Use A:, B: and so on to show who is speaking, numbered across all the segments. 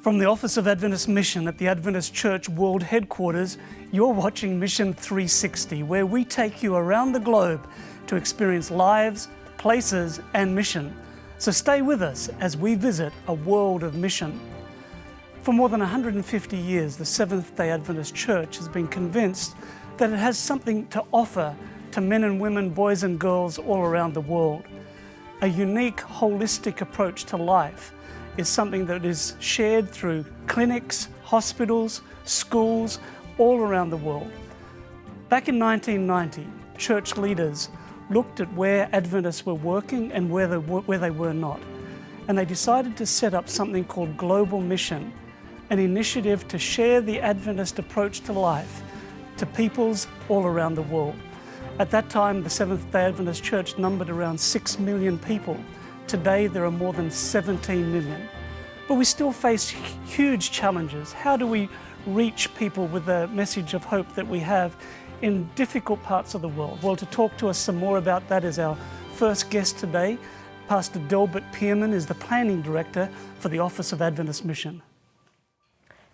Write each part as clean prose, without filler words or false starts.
A: From the Office of Adventist Mission at the Adventist Church World Headquarters, you're watching Mission 360, where we take you around the globe to experience lives, places, and mission. So stay with us as we visit a world of mission. For more than 150 years, the Seventh-day Adventist Church has been convinced that it has something to offer to men and women, boys and girls all around the world. A unique, holistic approach to life is something that is shared through clinics, hospitals, schools, all around the world. Back in 1990, church leaders looked at where Adventists were working and where they were not. And they decided to set up something called Global Mission, an initiative to share the Adventist approach to life to peoples all around the world. At that time, the Seventh-day Adventist Church numbered around 6 million people. Today, there are more than 17 million. But we still face huge challenges. How do we reach people with the message of hope that we have in difficult parts of the world? Well, to talk to us some more about that is our first guest today. Pastor Delbert Pearman is the Planning Director for the Office of Adventist Mission.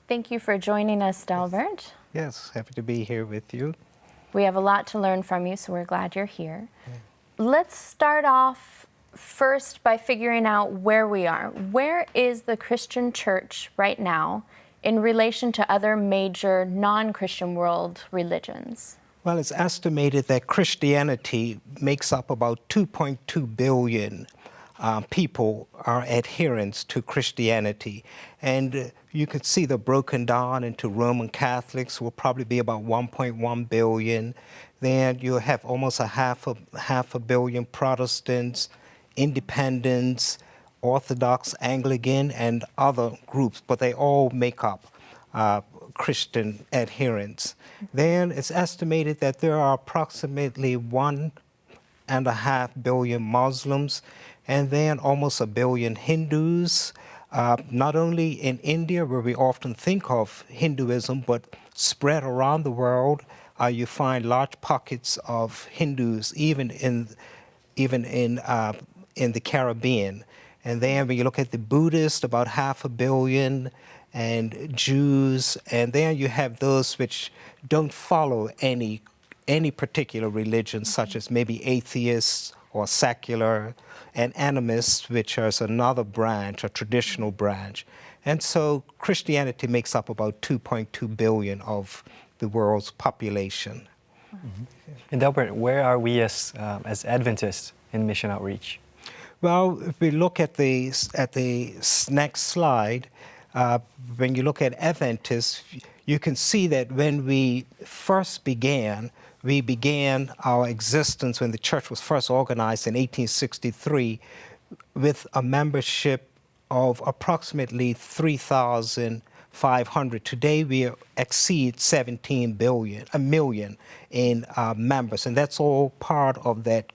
B: Thank you for joining us, Delbert.
C: Yes, happy to be here with you.
B: We have a lot to learn from you, so we're glad you're here. Let's start off first by figuring out where we are. Where is the Christian church right now in relation to other major non-Christian world religions?
C: Well, it's estimated that Christianity makes up about 2.2 billion people are adherents to Christianity. And you can see they're broken down into Roman Catholics, will probably be about 1.1 billion. Then you have almost half a billion Protestants, Independents, Orthodox, Anglican, and other groups, but they all make up Christian adherents. Then it's estimated that there are approximately 1.5 billion Muslims, and then almost 1 billion Hindus, not only in India, where we often think of Hinduism, but spread around the world. You find large pockets of Hindus, even in the Caribbean. And then when you look at the Buddhists, about 500 million, and Jews, and then you have those which don't follow any particular religion, such as maybe atheists or secular, and animists, which is another branch, a traditional branch. And so Christianity makes up about 2.2 billion of the world's population.
D: Mm-hmm. And Delbert, where are we as Adventists in mission outreach?
C: Well, if we look at the next slide, when you look at Adventists, you can see that when we first began, we began our existence when the church was first organized in 1863 with a membership of approximately 3,500. Today we exceed 17 million in members, and that's all part of that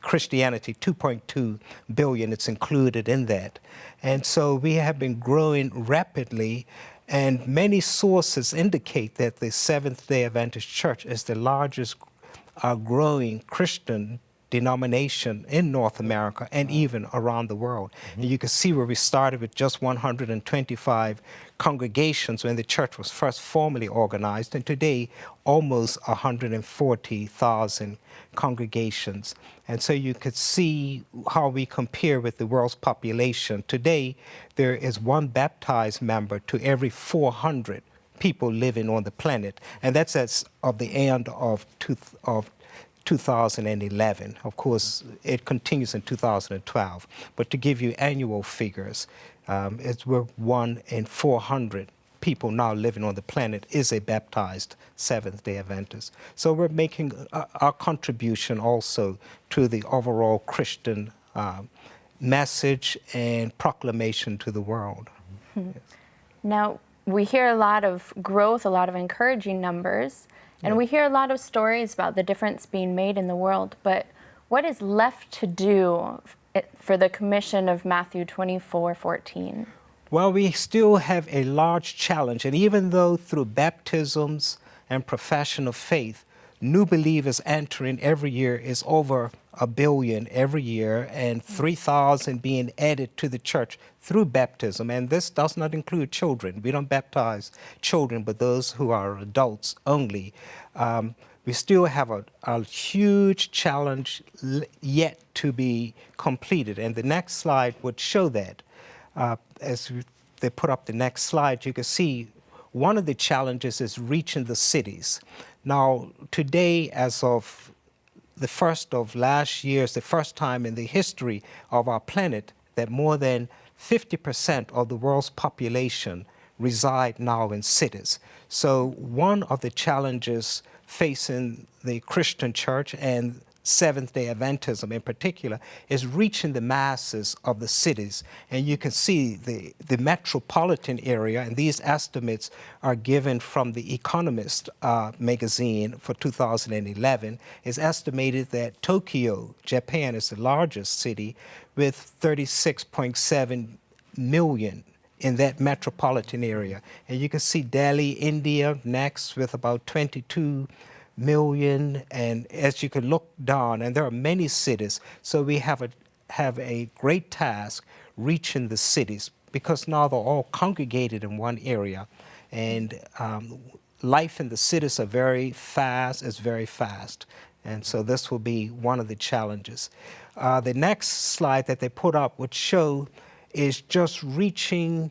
C: Christianity, 2.2 billion, it's included in that. And so we have been growing rapidly, and many sources indicate that the Seventh-day Adventist Church is the largest growing Christian denomination in North America and even around the world. Mm-hmm. And you can see where we started with just 125 congregations when the church was first formally organized, and today almost 140,000 congregations. And so you could see how we compare with the world's population. Today, there is one baptized member to every 400 people living on the planet, and that's as of the end of 2011. Of course, it continues in 2012. But to give you annual figures, we're 1 in 400 people now living on the planet is a baptized Seventh-day Adventist. So we're making our contribution also to the overall Christian message and proclamation to the world.
B: Mm-hmm. Yes. Now, we hear a lot of growth, a lot of encouraging numbers, and we hear a lot of stories about the difference being made in the world, but what is left to do for the commission of Matthew 24:14?
C: Well, we still have a large challenge, and even though through baptisms and profession of faith, new believers entering every year is over 1 billion every year, and 3,000 being added to the church through baptism. And this does not include children. We don't baptize children, but those who are adults only. We still have a huge challenge yet to be completed. And the next slide would show that. They put up the next slide, you can see one of the challenges is reaching the cities. Now, today, as of the first of last year, is the first time in the history of our planet that more than 50% of the world's population reside now in cities. So one of the challenges facing the Christian church and Seventh-day Adventism in particular is reaching the masses of the cities. And you can see the metropolitan area, and these estimates are given from the Economist magazine for 2011. It's estimated that Tokyo, Japan, is the largest city with 36.7 million in that metropolitan area. And you can see Delhi, India, next with about 22 million, and as you can look down, and there are many cities, so we have a great task reaching the cities, because now they're all congregated in one area, and life in the cities are very fast, and so this will be one of the challenges. The next slide that they put up would show is just reaching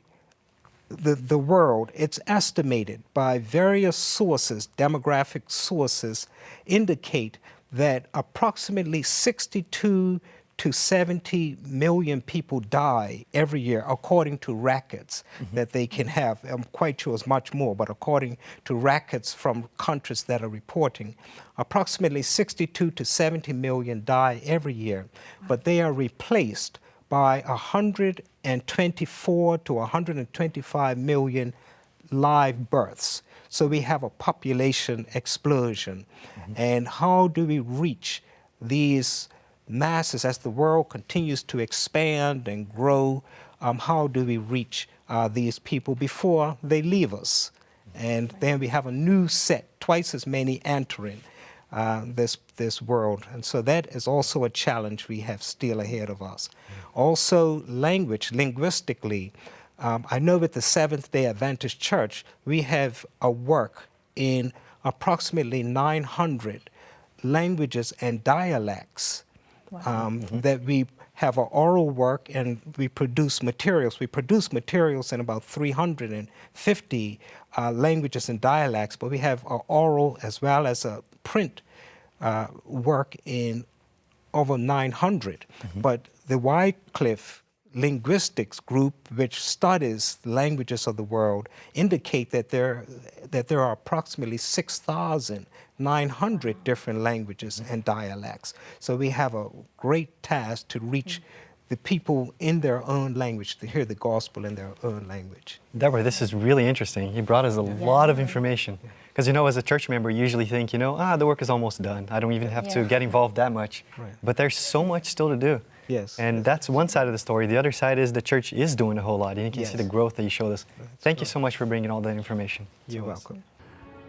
C: the world. It's estimated by various sources, demographic sources, indicate that approximately 62 to 70 million people die every year, according to records that they can have. I'm quite sure it's much more, but according to records from countries that are reporting, approximately 62 to 70 million die every year, but they are replaced by 124 to 125 million live births. So we have a population explosion. And how do we reach these masses as the world continues to expand and grow? How do we reach these people before they leave us? And then we have a new set, twice as many entering this world. And so that is also a challenge we have still ahead of us. Also, language, linguistically, I know with the Seventh-day Adventist Church, we have a work in approximately 900 languages and dialects. That we have an oral work, and we produce materials. We produce materials in about 350 languages and dialects, but we have an oral as well as a print work in over 900. But the Wycliffe Linguistics Group, which studies languages of the world, indicate that there are approximately 6,900 different languages and dialects. So we have a great task to reach the people in their own language, to hear the gospel in their own language.
D: Deborah, this is really interesting. You brought us a lot of information. Because, as a church member, you usually think, the work is almost done. I don't even have to get involved that much.
C: Right.
D: But there's so much still to do.
C: Yes.
D: And that's one side of the story. The other side is the church is doing a whole lot. And you can see the growth that you showed us. Thank you so much for bringing all that information.
C: You're welcome.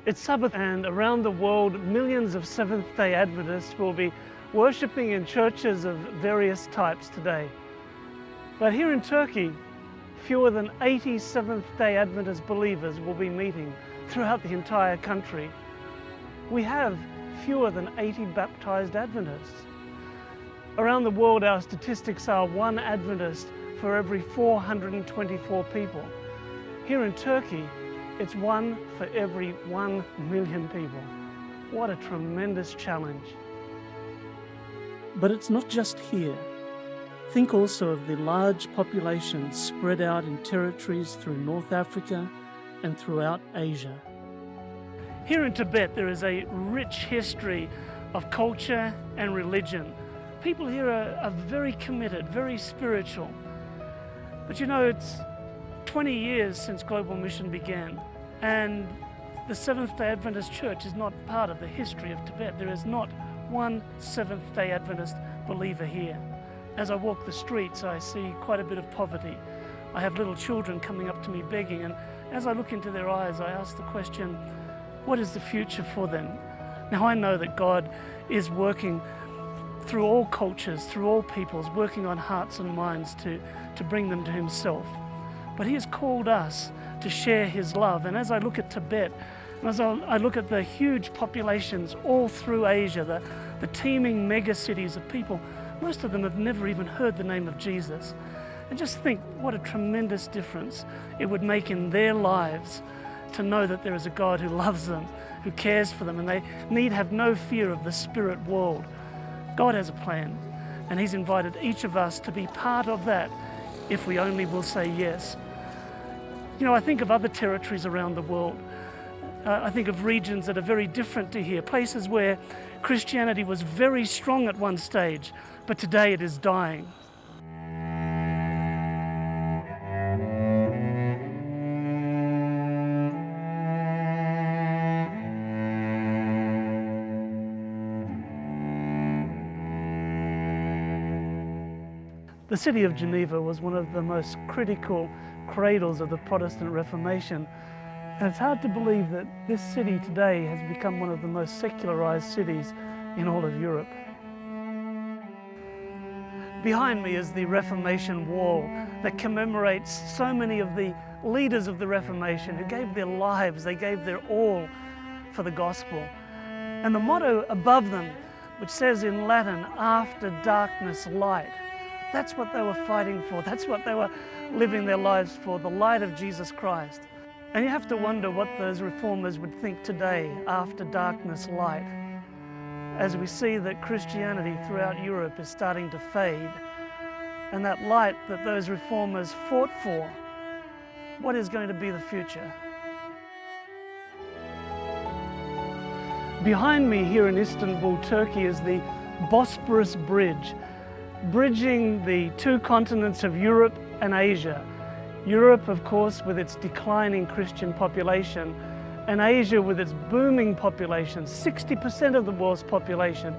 A: It's Sabbath, and around the world, millions of Seventh-day Adventists will be worshipping in churches of various types today. But here in Turkey, fewer than 80 Seventh-day Adventist believers will be meeting throughout the entire country. We have fewer than 80 baptized Adventists. Around the world, our statistics are 1 Adventist for every 424 people. Here in Turkey, it's 1 for every 1 million people. What a tremendous challenge. But it's not just here. Think also of the large populations spread out in territories through North Africa and throughout Asia. Here in Tibet, there is a rich history of culture and religion. People here are very committed, very spiritual. But it's 20 years since Global Mission began, and the Seventh-day Adventist Church is not part of the history of Tibet. There is not one Seventh-day Adventist believer here. As I walk the streets, I see quite a bit of poverty. I have little children coming up to me begging, and as I look into their eyes, I ask the question, what is the future for them? Now I know that God is working through all cultures, through all peoples, working on hearts and minds to bring them to Himself. But He has called us to share His love. And as I look at Tibet, and as I look at the huge populations all through Asia, the teeming mega cities of people, most of them have never even heard the name of Jesus. And just think what a tremendous difference it would make in their lives to know that there is a God who loves them, who cares for them, and they need have no fear of the spirit world. God has a plan, and He's invited each of us to be part of that if we only will say yes. You know, I think of other territories around the world. I think of regions that are very different to here, places where Christianity was very strong at one stage, but today it is dying. The city of Geneva was one of the most critical cradles of the Protestant Reformation. And it's hard to believe that this city today has become one of the most secularized cities in all of Europe. Behind me is the Reformation Wall that commemorates so many of the leaders of the Reformation who gave their lives, they gave their all for the gospel. And the motto above them, which says in Latin, "After darkness, light," that's what they were fighting for. That's what they were living their lives for, the light of Jesus Christ. And you have to wonder what those reformers would think today, after darkness, light, as we see that Christianity throughout Europe is starting to fade, and that light that those reformers fought for, what is going to be the future? Behind me here in Istanbul, Turkey, is the Bosporus Bridge, bridging the two continents of Europe and Asia. Europe, of course, with its declining Christian population, and Asia with its booming population, 60% of the world's population.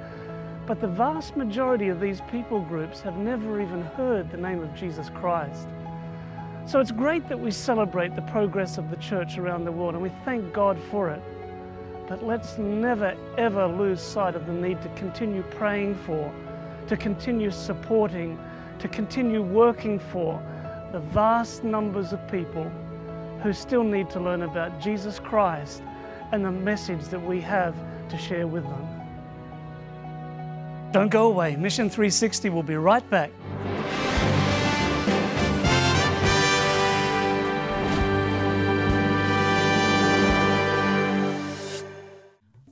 A: But the vast majority of these people groups have never even heard the name of Jesus Christ. So it's great that we celebrate the progress of the church around the world, and we thank God for it. But let's never, ever lose sight of the need to continue praying for, to continue supporting, to continue working for the vast numbers of people who still need to learn about Jesus Christ and the message that we have to share with them. Don't go away. Mission 360 will be right back.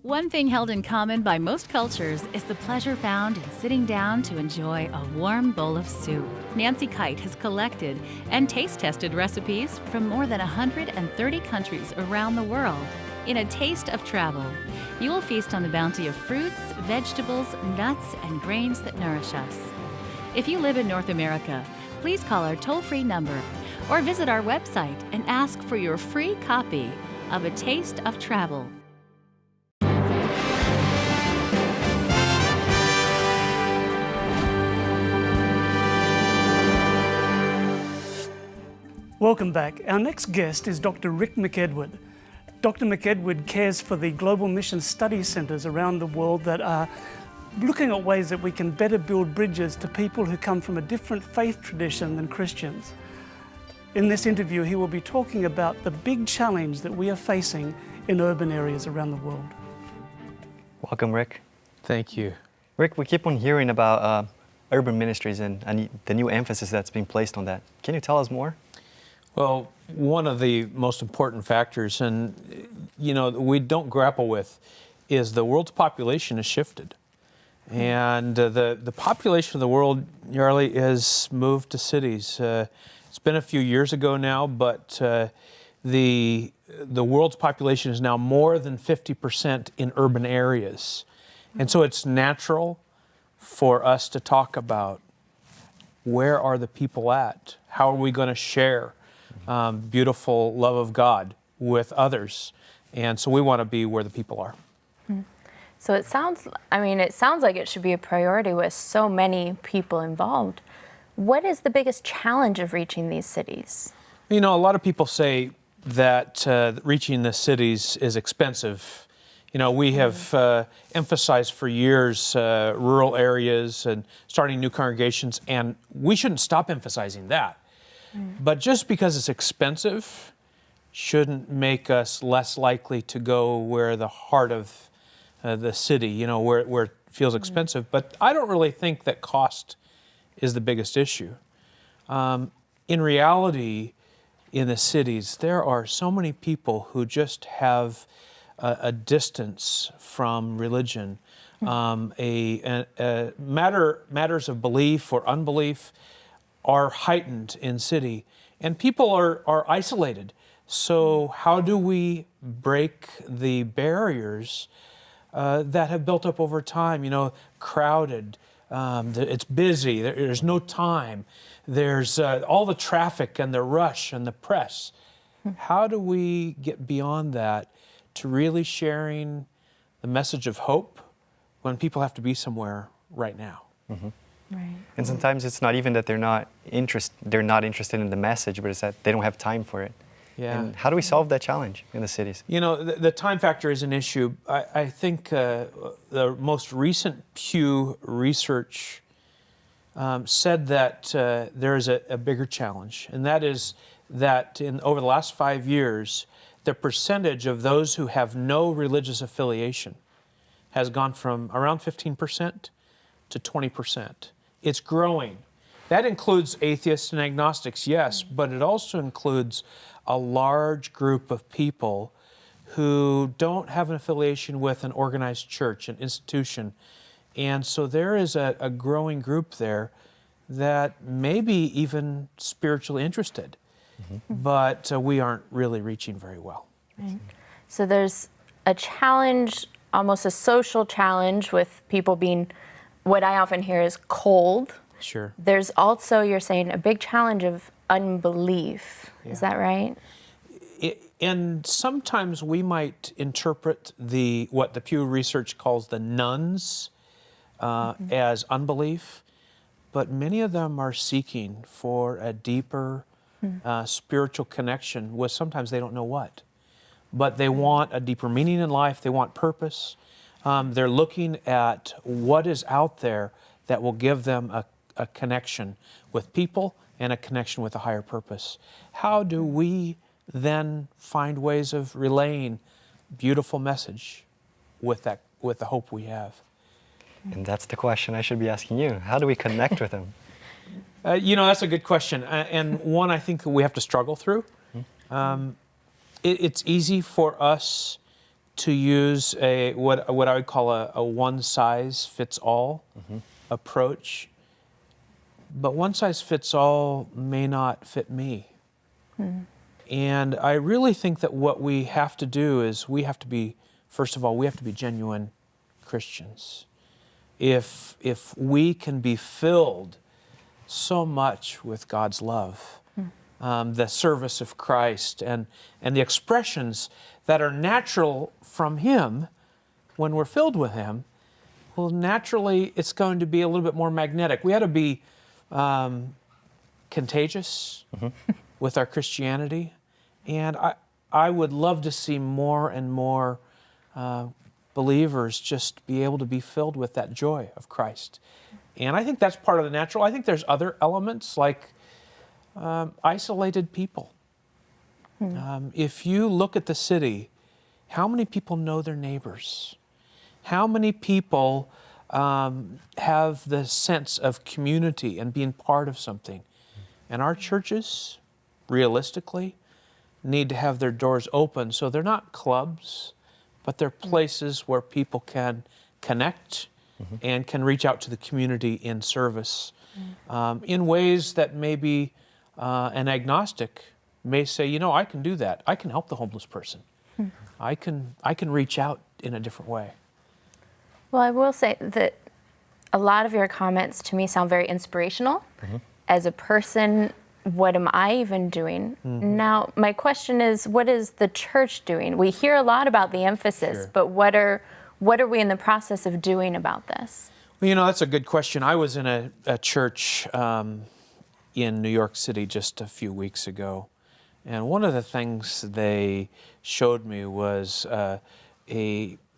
E: One thing held in common by most cultures is the pleasure found in sitting down to enjoy a warm bowl of soup. Nancy Kite has collected and taste-tested recipes from more than 130 countries around the world. In A Taste of Travel, you will feast on the bounty of fruits, vegetables, nuts, and grains that nourish us. If you live in North America, please call our toll-free number or visit our website and ask for your free copy of A Taste of Travel.
A: Welcome back. Our next guest is Dr. Rick McEdward. Dr. McEdward cares for the Global Mission Study Centers around the world that are looking at ways that we can better build bridges to people who come from a different faith tradition than Christians. In this interview, he will be talking about the big challenge that we are facing in urban areas around the world.
D: Welcome, Rick.
F: Thank you.
D: Rick, we keep on hearing about urban ministries and the new emphasis that's being placed on that. Can you tell us more?
F: Well, one of the most important factors, and we don't grapple with, is the world's population has shifted. And the population of the world, Yarly, has moved to cities. It's been a few years ago now, but the world's population is now more than 50% in urban areas. And so it's natural for us to talk about where are the people at? How are we going to share beautiful love of God with others? And so we want to be where the people are.
B: So it sounds like it should be a priority with so many people involved. What is the biggest challenge of reaching these cities?
F: A lot of people say that reaching the cities is expensive. You know, we have emphasized for years rural areas and starting new congregations, and we shouldn't stop emphasizing that. But just because it's expensive shouldn't make us less likely to go where the heart of the city, you know, where it feels expensive. But I don't really think that cost is the biggest issue. In reality, in the cities, there are so many people who just have a distance from religion. Matters of belief or unbelief are heightened in city, and people are isolated. So how do we break the barriers that have built up over time? You know, crowded, it's busy, there's no time, there's all the traffic and the rush and the press. How do we get beyond that to really sharing the message of hope when people have to be somewhere right now?
B: Right.
D: And sometimes it's not even that they're not interested in the message, but it's that they don't have time for it.
F: Yeah.
D: And how do we solve that challenge in the cities?
F: You know, the time factor is an issue. I think the most recent Pew research said that there is a bigger challenge, and that is that over the last 5 years, the percentage of those who have no religious affiliation has gone from around 15% to 20%. It's growing. That includes atheists and agnostics, yes, but it also includes a large group of people who don't have an affiliation with an organized church, an institution. And so there is a growing group there that may be even spiritually interested, but we aren't really reaching very well.
B: Right. So there's a challenge, almost a social challenge, with people being, what I often hear is cold.
F: Sure.
B: There's also, you're saying, a big challenge of unbelief. Is that right?
F: And sometimes we might interpret what the Pew Research calls the nuns as unbelief, but many of them are seeking for a deeper spiritual connection with sometimes they don't know what. But they want a deeper meaning in life, they want purpose. They're looking at what is out there that will give them a connection with people and a connection with a higher purpose. How do we then find ways of relaying beautiful message with the hope we have?
D: And that's the question I should be asking you. How do we connect with them?
F: You know, that's a good question, and one I think we have to struggle through. It's easy for us to use what I would call a one-size-fits-all approach, but one-size-fits-all may not fit me. And I really think that what we have to do is first of all, we have to be genuine Christians. If we can be filled so much with God's love, the service of Christ, and the expressions that are natural from Him when we're filled with Him, well, naturally it's going to be a little bit more magnetic. We ought to be contagious with our Christianity, and I would love to see more and more believers just be able to be filled with that joy of Christ. And I think that's part of the natural. I think there's other elements like isolated people. If you look at the city, how many people know their neighbors? How many people have the sense of community and being part of something? And our churches, realistically, need to have their doors open so they're not clubs, but they're places where people can connect and can reach out to the community in service in ways that maybe an agnostic may say, you know, I can do that. I can help the homeless person. I can reach out in a different way.
B: Well, I will say that a lot of your comments to me sound very inspirational. As a person, what am I even doing? Now, my question is, what is the church doing? We hear a lot about the emphasis, but what are we in the process of doing about this?
F: Well, you know, that's a good question. I was in a church in New York City just a few weeks ago, and one of the things they showed me was a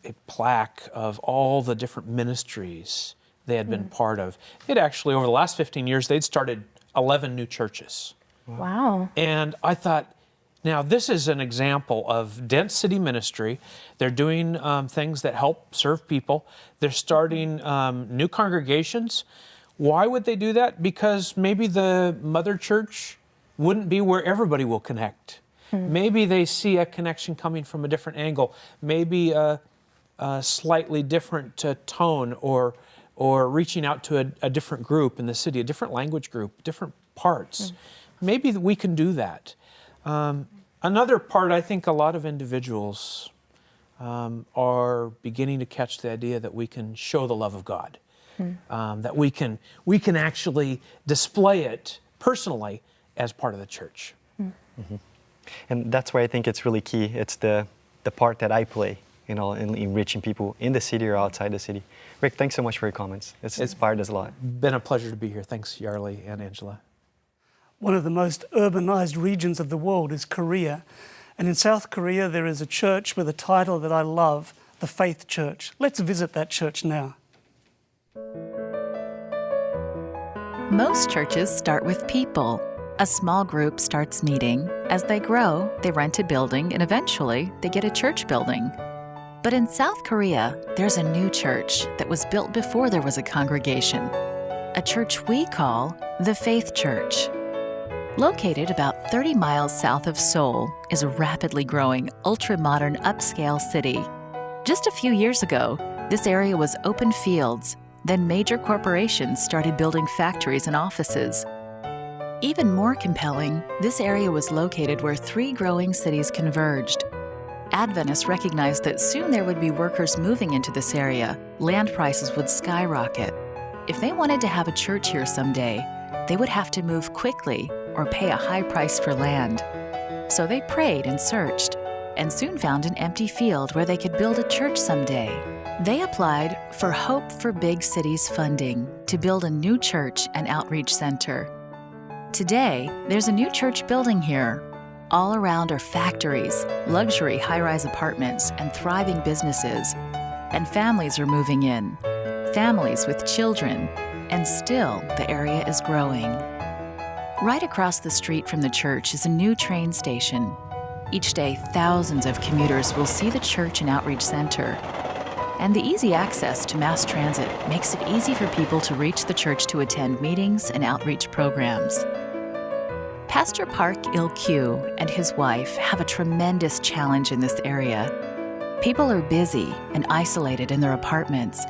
F: a plaque of all the different ministries they had been part of. It actually, over the last 15 years, they'd started 11 new churches.
B: Wow.
F: And I thought, now this is an example of dense city ministry. They're doing things that help serve people. They're starting new congregations. Why would they do that? Because maybe the mother church wouldn't be where everybody will connect. Maybe they see a connection coming from a different angle. Maybe a slightly different tone, or reaching out to a different group in the city, a different language group, different parts. Maybe we can do that. Another part, I think a lot of individuals are beginning to catch the idea that we can show the love of God, that we can actually display it personally as part of the church.
D: And that's why I think it's really key. It's the part that I play, in reaching people in the city or outside the city. Rick, thanks so much for your comments. It's inspired us a lot.
F: Been a pleasure to be here. Thanks, Yarly and Angela.
A: One of the most urbanized regions of the world is Korea. And in South Korea, there is a church with a title that I love, the Faith Church. Let's visit that church now.
E: Most churches start with people. A small group starts meeting. As they grow, they rent a building, and eventually they get a church building. But in South Korea, there's a new church that was built before there was a congregation. A church we call the Faith Church. Located about 30 miles south of Seoul is a rapidly growing, ultra-modern upscale city. Just a few years ago, this area was open fields. Then major corporations started building factories and offices. Even more compelling, this area was located where 3 growing cities converged. Adventists recognized that soon there would be workers moving into this area. Land prices would skyrocket. If they wanted to have a church here someday, they would have to move quickly or pay a high price for land. So they prayed and searched, and soon found an empty field where they could build a church someday. They applied for Hope for Big Cities funding to build a new church and outreach center. Today, there's a new church building here. All around are factories, luxury high-rise apartments, and thriving businesses. And families are moving in, families with children, and still the area is growing. Right across the street from the church is a new train station. Each day, thousands of commuters will see the church and outreach center. And the easy access to mass transit makes it easy for people to reach the church to attend meetings and outreach programs. Pastor Park Il-kyu and his wife have a tremendous challenge in this area. People are busy and isolated in their apartments,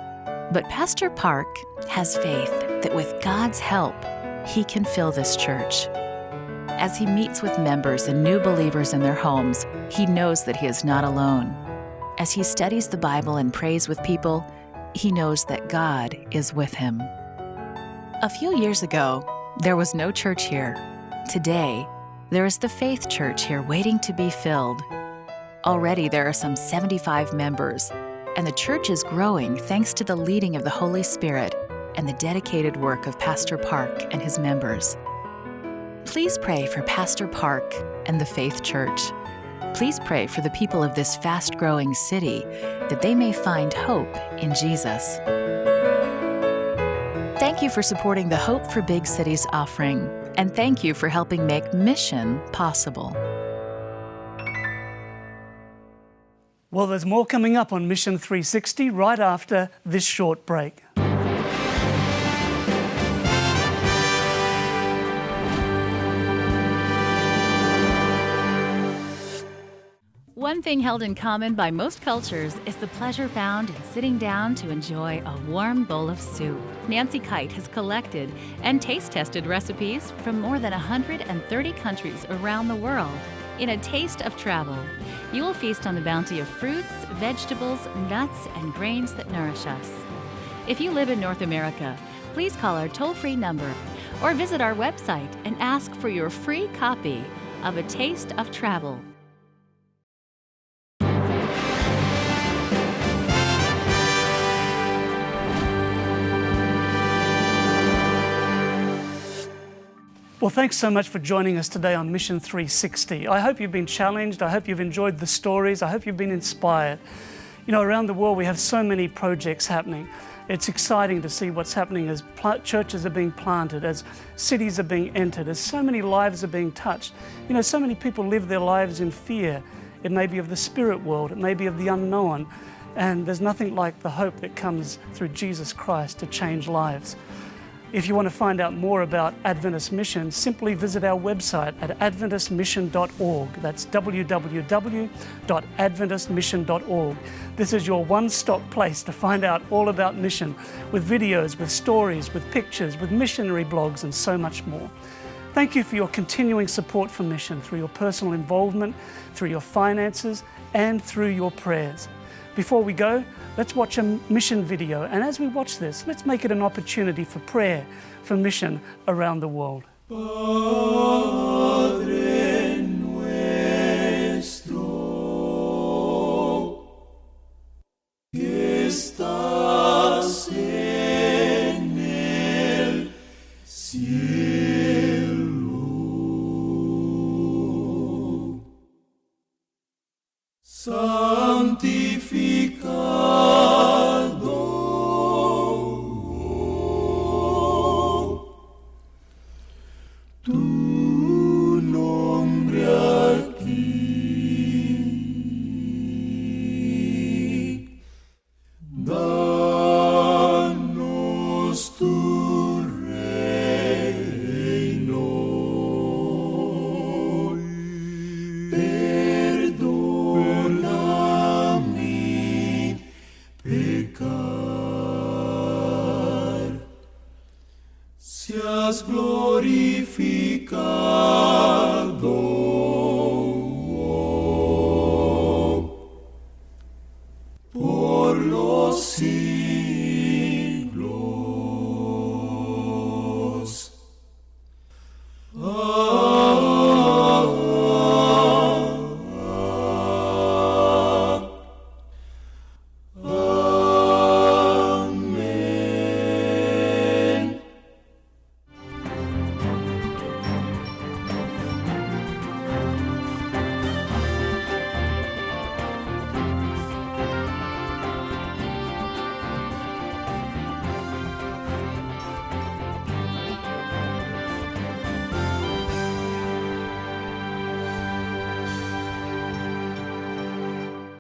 E: but Pastor Park has faith that with God's help, he can fill this church. As he meets with members and new believers in their homes, he knows that he is not alone. As he studies the Bible and prays with people, he knows that God is with him. A few years ago, there was no church here. Today, there is the Faith Church here waiting to be filled. Already there are some 75 members, and the church is growing thanks to the leading of the Holy Spirit and the dedicated work of Pastor Park and his members. Please pray for Pastor Park and the Faith Church. Please pray for the people of this fast-growing city that they may find hope in Jesus. Thank you for supporting the Hope for Big Cities offering, and thank you for helping make mission possible.
A: Well, there's more coming up on Mission 360 right after this short break.
E: One thing held in common by most cultures is the pleasure found in sitting down to enjoy a warm bowl of soup. Nancy Kite has collected and taste-tested recipes from more than 130 countries around the world. In a taste of travel, you will feast on the bounty of fruits, vegetables, nuts, and grains that nourish us. If you live in North America, please call our toll-free number or visit our website and ask for your free copy of A Taste of Travel.
A: Well, thanks so much for joining us today on Mission 360. I hope you've been challenged. I hope you've enjoyed the stories. I hope you've been inspired. You know, around the world we have so many projects happening. It's exciting to see what's happening as churches are being planted, as cities are being entered, as so many lives are being touched. You know, so many people live their lives in fear. It may be of the spirit world, it may be of the unknown, and there's nothing like the hope that comes through Jesus Christ to change lives. If you want to find out more about Adventist Mission, simply visit our website at adventistmission.org. That's www.adventistmission.org. This is your one-stop place to find out all about mission, with videos, with stories, with pictures, with missionary blogs, and so much more. Thank you for your continuing support for mission through your personal involvement, through your finances, and through your prayers. Before we go, let's watch a mission video, and as we watch this, let's make it an opportunity for prayer for mission around the world.
G: Padre nuestro, que estás en el cielo, santificado tu nombre aquí. Danos tu reino. Perdona mi pecar. Seas glorificado